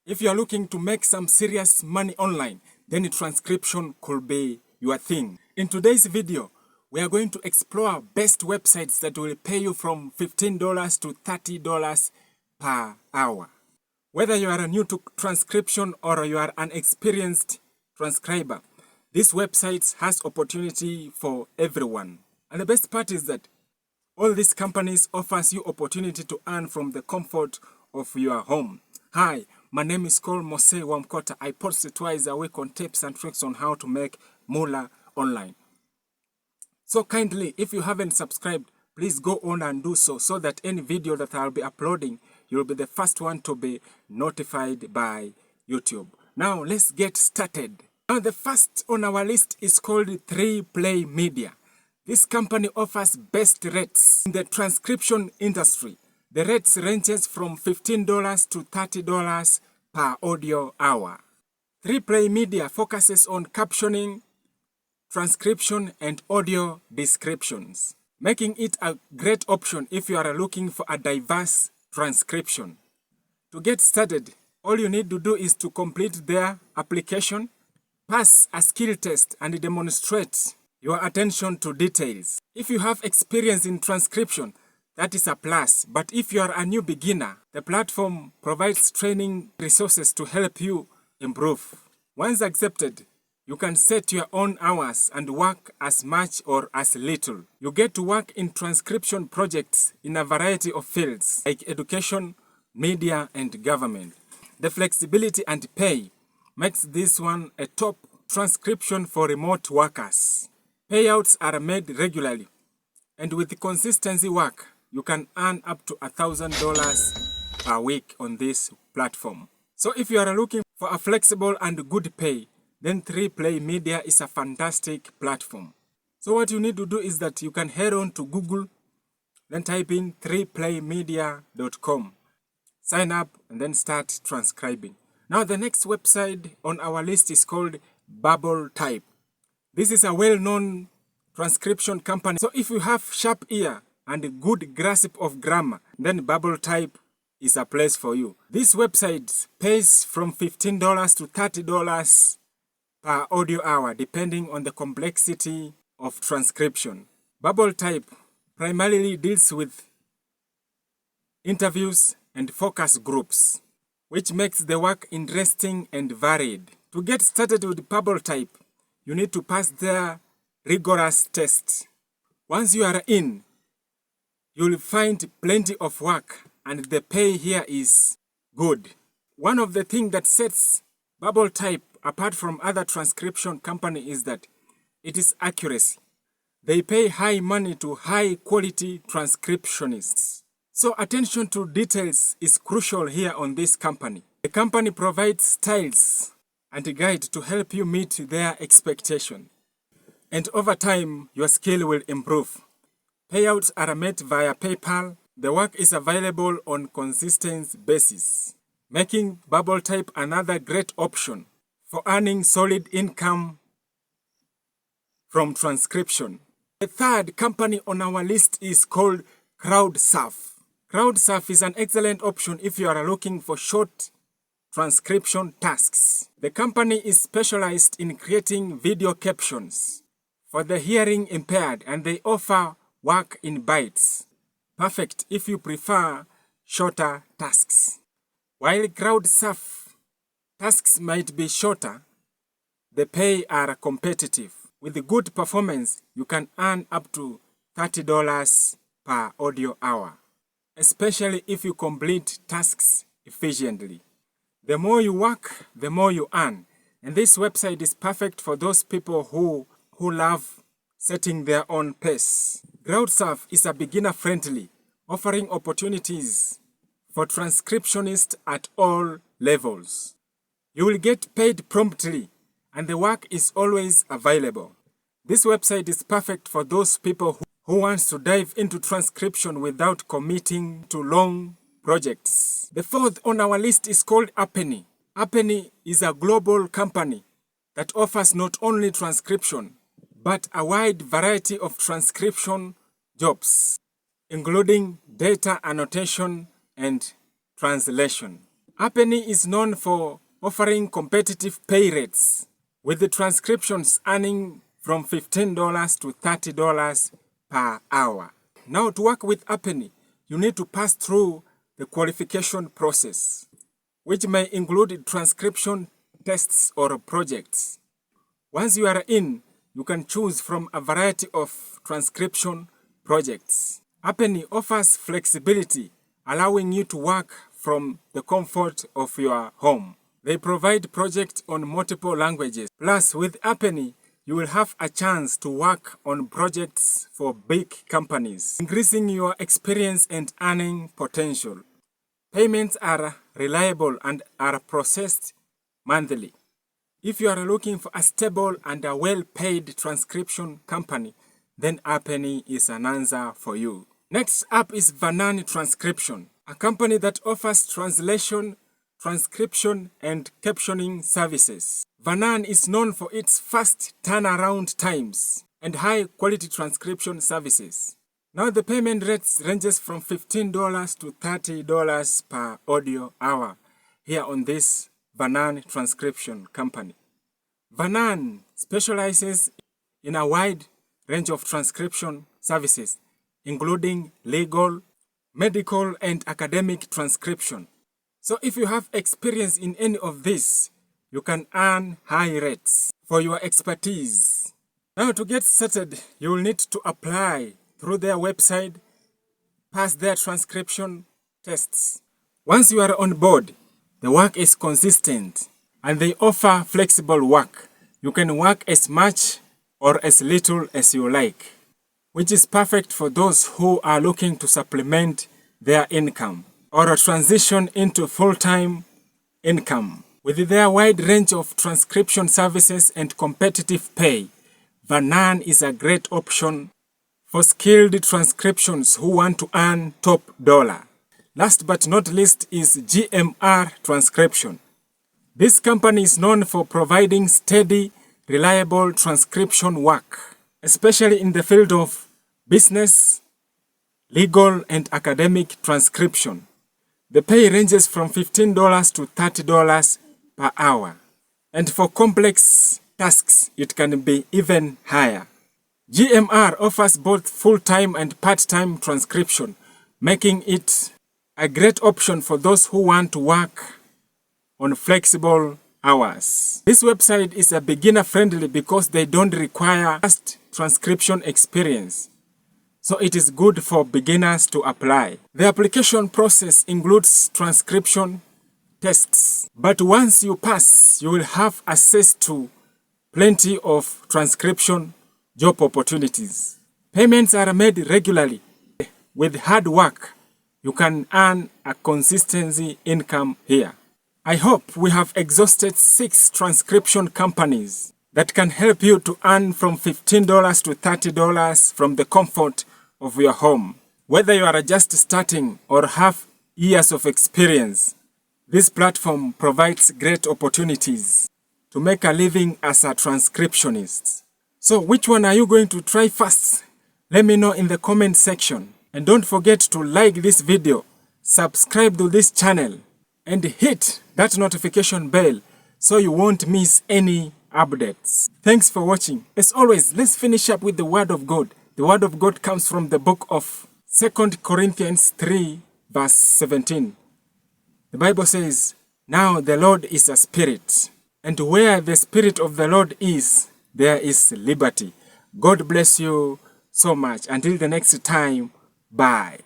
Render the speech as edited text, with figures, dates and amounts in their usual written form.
If you are looking to make some serious money online, then transcription could be your thing. In today's video, we are going to explore best websites that will pay you from $15 to $30 per hour. Whether you are new to transcription or you are an experienced transcriber, this website has opportunity for everyone. And the best part is that all these companies offers you opportunity to earn from the comfort of your home. Hi, my name is Cole Mose Wamkota. I post twice a week on tips and tricks on how to make moolah online. So kindly, if you haven't subscribed, please go on and do so that any video that I'll be uploading, you'll be the first one to be notified by YouTube. Now let's get started. Now the first on our list is called Playy Media. This company offers best rates in the transcription industry. The rates ranges from $15 to $30 per audio hour. Playy Media focuses on captioning, transcription, and audio descriptions, making it a great option if you are looking for a diverse transcription. To get started, all you need to do is to complete their application, pass a skill test, and demonstrate your attention to details. If you have experience in transcription, that is a plus, but if you are a new beginner, the platform provides training resources to help you improve. Once accepted, you can set your own hours and work as much or as little. You get to work in transcription projects in a variety of fields like education, media, and government. The flexibility and pay makes this one a top transcription for remote workers. Payouts are made regularly, and with consistency work, you can earn up to $1,000 per week on this platform. So if you are looking for a flexible and good pay, then Playy Media is a fantastic platform. So what you need to do is that you can head on to Google, then type in playmedia.com. Sign up and then start transcribing. Now the next website on our list is called BubbleType. This is a well-known transcription company. So if you have sharp ear and a good grasp of grammar, then BubbleType is a place for you. This website pays from $15 to $30 per audio hour, depending on the complexity of transcription. BubbleType primarily deals with interviews and focus groups, which makes the work interesting and varied. To get started with BubbleType, you need to pass their rigorous test. Once you are in, you'll find plenty of work, and the pay here is good. One of the things that sets BubbleType apart from other transcription companies is that it is accuracy. They pay high money to high quality transcriptionists. So attention to details is crucial here on this company. The company provides styles and a guide to help you meet their expectation. And over time, your skill will improve. Payouts are made via PayPal. The work is available on consistent basis, making BubbleType another great option for earning solid income from transcription. The third company on our list is called CrowdSerf. CrowdSerf is an excellent option if you are looking for short transcription tasks. The company is specialized in creating video captions for the hearing impaired, and they offer work in bites. Perfect if you prefer shorter tasks. While CrowdSerf tasks might be shorter, the pay are competitive. With good performance, you can earn up to $30 per audio hour, especially if you complete tasks efficiently. The more you work, the more you earn. And this website is perfect for those people who love setting their own pace. CrowdSerf is a beginner-friendly, offering opportunities for transcriptionists at all levels. You will get paid promptly, and the work is always available. This website is perfect for those people who want to dive into transcription without committing to long projects. The fourth on our list is called APEN. APEN is a global company that offers not only transcription, but a wide variety of transcription jobs, including data annotation and translation. APEN is known for offering competitive pay rates, with the transcriptions earning from $15 to $30 per hour. Now, to work with APEN, you need to pass through the qualification process, which may include transcription tests or projects. Once you are in, you can choose from a variety of transcription projects. APEN offers flexibility, allowing you to work from the comfort of your home. They provide projects on multiple languages. Plus, with APEN, you will have a chance to work on projects for big companies, increasing your experience and earning potential. Payments are reliable and are processed monthly. If you are looking for a stable and a well-paid transcription company, then APEN is an answer for you. Next up is Vanan Transcription, a company that offers translation, transcription, and captioning services. Vanan is known for its fast turnaround times and high-quality transcription services. Now the payment rates ranges from $15 to $30 per audio hour here on this Vanan Transcription Company. Vanan specializes in a wide range of transcription services, including legal, medical, and academic transcription. So if you have experience in any of this, you can earn high rates for your expertise. Now to get started, you will need to apply through their website, pass their transcription tests. Once you are on board, the work is consistent and they offer flexible work. You can work as much or as little as you like, which is perfect for those who are looking to supplement their income or transition into full-time income. With their wide range of transcription services and competitive pay, Vanan is a great option for skilled transcriptions who want to earn top dollar. Last but not least is GMR Transcription. This company is known for providing steady, reliable transcription work, especially in the field of business, legal, and academic transcription. The pay ranges from $15 to $30 per hour, and for complex tasks, it can be even higher. GMR offers both full-time and part-time transcription, making it a great option for those who want to work on flexible hours. This website is a beginner-friendly because they don't require vast transcription experience, so it is good for beginners to apply. The application process includes transcription tests, but once you pass, you will have access to plenty of transcription job opportunities. Payments are made regularly. With hard work, you can earn a consistency income here. I hope we have exhausted 6 transcription companies that can help you to earn from $15 to $30 from the comfort of your home. Whether you are just starting or have years of experience, this platform provides great opportunities to make a living as a transcriptionist. So which one are you going to try first? Let me know in the comment section. And don't forget to like this video, subscribe to this channel, and hit that notification bell so you won't miss any updates. Thanks for watching. As always, let's finish up with the Word of God. The Word of God comes from the book of 2 Corinthians 3 verse 17. The Bible says, "Now the Lord is a spirit, and where the Spirit of the Lord is, there is liberty." God bless you so much. Until the next time, bye.